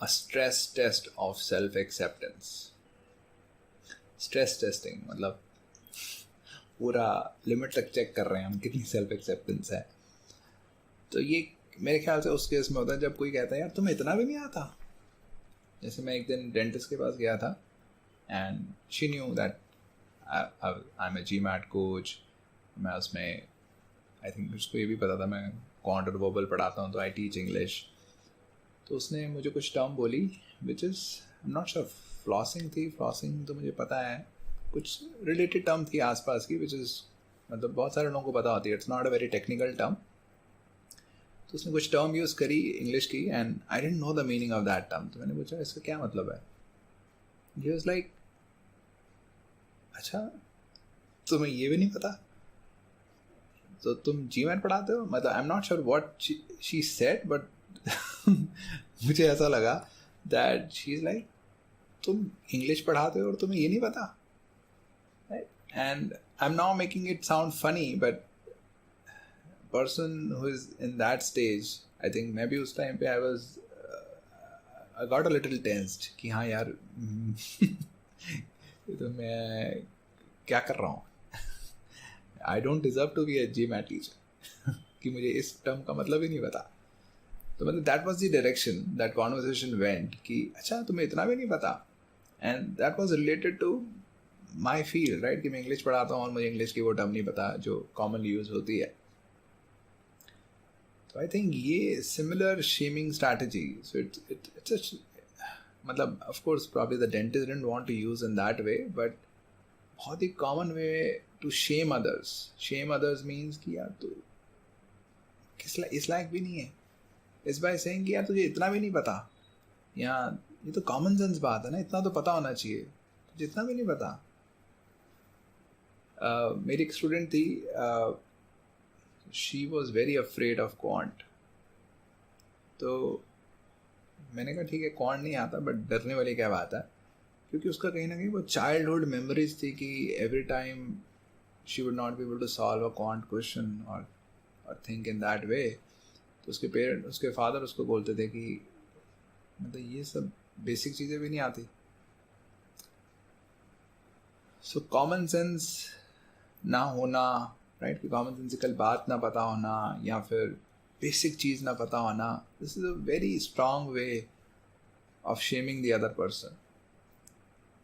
a stress test of self acceptance. Stress testing मतलब पूरा limit तक चेक कर रहे हैं हम कितनी सेल्फ एक्सेप्टेंस है. तो ये मेरे ख्याल से उस केस में होता है जब कोई कहता है यार तुम्हें इतना भी नहीं आता. जैसे मैं एक दिन डेंटिस्ट के पास गया था and she knew that I am a GMAT coach. मैं उसमें आई थिंक उसको ये भी पता था मैं क्वांट और वोबल पढ़ाता हूँ तो आई टीच इंग्लिश. तो उसने मुझे कुछ टर्म बोली which is not sure. Flossing थी. फ्लॉसिंग तो मुझे पता है. कुछ रिलेटेड टर्म थी आसपास की विच इज़ मतलब बहुत सारे लोगों को पता होती है. It's not a very technical term. तो उसने कुछ टर्म यूज़ करी इंग्लिश की and I didn't know the meaning of that term. तो मैंने पूछा इसका क्या मतलब है. ही वाज लाइक अच्छा तुम्हें ये भी नहीं पता. तो तुम GMAT पढ़ाते हो. मतलब I am not sure what she said but मुझे ऐसा लगा दैट शी इज़ लाइक तुम इंग्लिश पढ़ाते हो और तुम्हें ये नहीं पता. And I am now making it sound funny but person who is in that stage I think मैं भी उस टाइम पे I got a little tensed कि हाँ यार तो मैं क्या कर रहा हूँ. I don't deserve to be A GMAT teacher कि मुझे इस टर्म का मतलब ही नहीं पता. तो मतलब that was the direction that conversation went कि अच्छा तुम्हें इतना भी नहीं पता. And that was related to my field right कि मैं इंग्लिश पढ़ाता हूँ और मुझे इंग्लिश की वो टर्म नहीं पता जो कॉमनली यूज होती है. तो आई थिंक ये similar shaming strategy. So it's मतलब of course probably the dentist didn't want to use in that way but बहुत ही common way to shame others. Shame others means कि यार तू इस लायक भी नहीं है. इस बाय सेइंग कि यार तुझे इतना भी नहीं पता. यहाँ ये तो कॉमन सेंस बात है ना. इतना तो पता होना चाहिए. तुझे इतना भी नहीं पता. मेरी एक स्टूडेंट थी. She was very afraid of quant. तो मैंने कहा ठीक है क्वांट नहीं आता बट डरने वाली क्या बात है. क्योंकि उसका कहीं ना कहीं वो चाइल्डहुड मेमोरीज थी कि every time she would not be able to solve a quant question और थिंक इन दैट वे. तो उसके फादर उसको बोलते थे कि मतलब ये सब बेसिक चीज़ें भी नहीं आती. सो कॉमन सेंस ना होना राइट कि कॉमन सेंसिकल बात ना पता होना या फिर बेसिक चीज़ ना पता होना. This is a very strong way of shaming the other person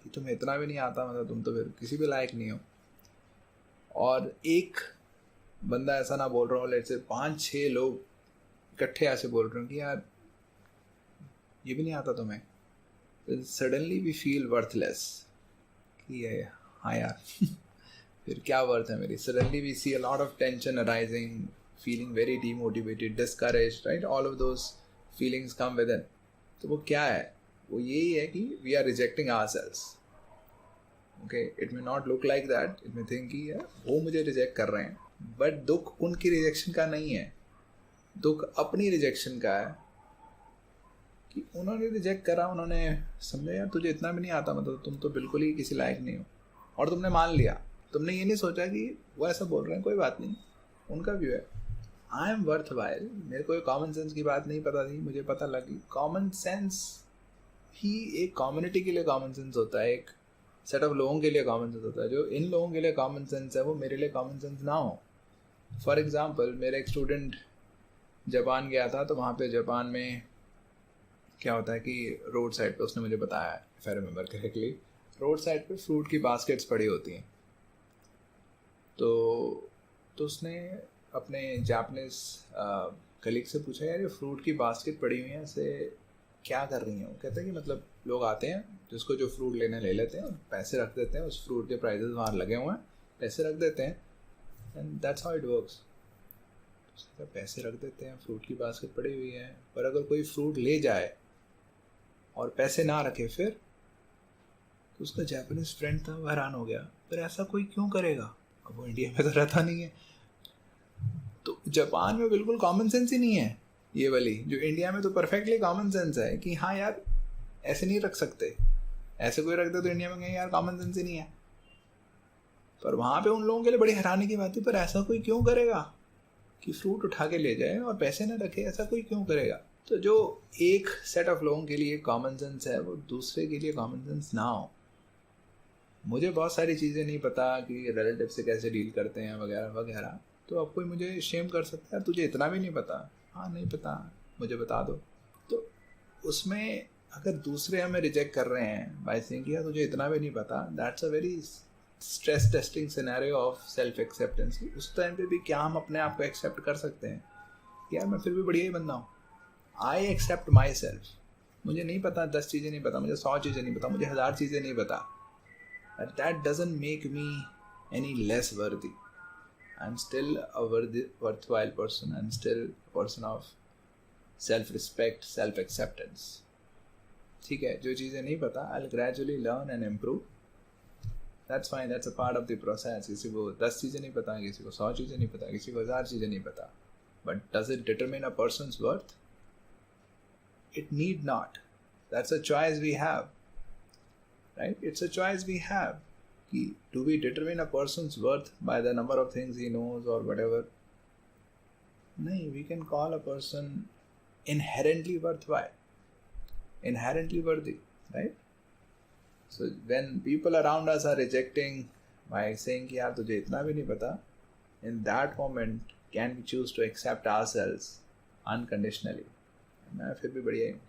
कि तुम्हें इतना भी नहीं आता मतलब तुम तो फिर किसी भी लायक नहीं हो. और एक बंदा ऐसा ना बोल रहा हो लेट से 5-6 लोग इकट्ठे ऐसे बोल रहे हो कि यार ये भी नहीं आता तुम्हें. सडनली वी फील वर्थलेस कि हाँ यार फिर क्या वर्थ है मेरी. Suddenly we see a lot of tension arising, feeling very demotivated, discouraged right. All of those feelings come within. तो वो क्या है. वो यही है कि we are rejecting ourselves. Okay it may not look like that. It may think कि वो मुझे रिजेक्ट कर रहे हैं बट दुख उनकी रिजेक्शन का नहीं है. दुख अपनी रिजेक्शन का है कि उन्होंने रिजेक्ट करा. उन्होंने समझा यार तुझे इतना भी नहीं आता मतलब तुम तो बिल्कुल ही किसी लायक नहीं हो. और तुमने मान लिया. तुमने ये नहीं सोचा कि वो ऐसा बोल रहे हैं कोई बात नहीं. उनका व्यू है आई एम वर्थ वाइल. मेरे को कॉमन सेंस की बात नहीं पता थी मुझे पता लगी. कॉमन सेंस ही एक कम्युनिटी के लिए कॉमन सेंस होता है. एक सेट ऑफ लोगों के लिए कॉमन सेंस होता है. जो इन लोगों के लिए कॉमन सेंस है वो मेरे लिए कॉमन सेंस ना हो. फॉर एग्जाम्पल मेरा एक स्टूडेंट जापान गया था. तो वहाँ पे जापान में क्या होता है कि रोड साइड पे उसने मुझे बताया if I remember correctly road side पे फ्रूट की बास्केट्स पड़ी होती हैं. तो उसने अपने जापानीज कलीग से पूछा यार ये फ्रूट की बास्केट पड़ी हुई है ऐसे क्या कर रही हैं. वो कहते हैं कि मतलब लोग आते हैं जिसको जो फ्रूट लेने ले लेते हैं पैसे रख देते हैं. उस फ्रूट के प्राइजेस वहाँ लगे हुए हैं पैसे रख देते हैं and that's how it works. पैसे रख देते हैं फ्रूट की बास्केट पड़ी हुई है. पर अगर कोई फ्रूट ले जाए और पैसे ना रखे फिर तो उसका जापानीज फ्रेंड था वो हैरान हो गया. पर ऐसा कोई क्यों करेगा. अब वो इंडिया में तो रहता नहीं है. तो जापान में बिल्कुल कॉमन सेंस ही नहीं है ये वाली. जो इंडिया में तो परफेक्टली कॉमन सेंस है कि हाँ यार ऐसे नहीं रख सकते. ऐसे कोई रख दे तो इंडिया में कहीं यार कॉमन सेंस ही नहीं है. पर वहाँ पे उन लोगों के लिए बड़ी हैरानी की बात है. पर ऐसा कोई क्यों करेगा कि फ्रूट उठा के ले जाए और पैसे ना रखे. ऐसा कोई क्यों करेगा. तो जो एक सेट ऑफ लोगों के लिए कॉमन सेंस है वो दूसरे के लिए कॉमन सेंस ना हो। मुझे बहुत सारी चीज़ें नहीं पता कि रिलेटिव से कैसे डील करते हैं वगैरह वगैरह, तो अब कोई मुझे शेम कर सकता है, तुझे इतना भी नहीं पता, हाँ नहीं पता, मुझे बता दो। तो उसमें अगर दूसरे हमें रिजेक्ट कर रहे हैं बाय सेइंग यार तुझे इतना भी नहीं पता, that's a very stress testing scenario of self acceptance. उस टाइम पे भी क्या हम अपने आप को एक्सेप्ट कर सकते हैं यार मैं फिर भी बढ़िया ही बंदा हूँ, आई एक्सेप्ट माई सेल्फ। मुझे नहीं पता 10 चीज़ें नहीं पता, मुझे 100 चीज़ें नहीं पता, मुझे 1000 चीज़ें नहीं पता, but that doesn't make me any less worthy. I'm still a worthwhile person. I'm still a person of self-respect, self-acceptance. ठीक है, जो चीज़ें नहीं पता I'll gradually learn and improve. That's fine, that's a part of the process. किसी को 10 चीज़ें नहीं पता, किसी को 100 चीज़ें नहीं पता, किसी को 1000 चीज़ें नहीं पता. But does it determine a person's worth? It need not. That's a choice we have. Right? It's a choice we have. Do we determine a person's worth by the number of things he knows or whatever? No, we can call a person inherently worthwhile, inherently worthy, right? So when people around us are rejecting by saying कि यार तुझे इतना भी नहीं पता, in that moment can we choose to accept ourselves unconditionally? मैं फिर भी बढ़िया हूँ.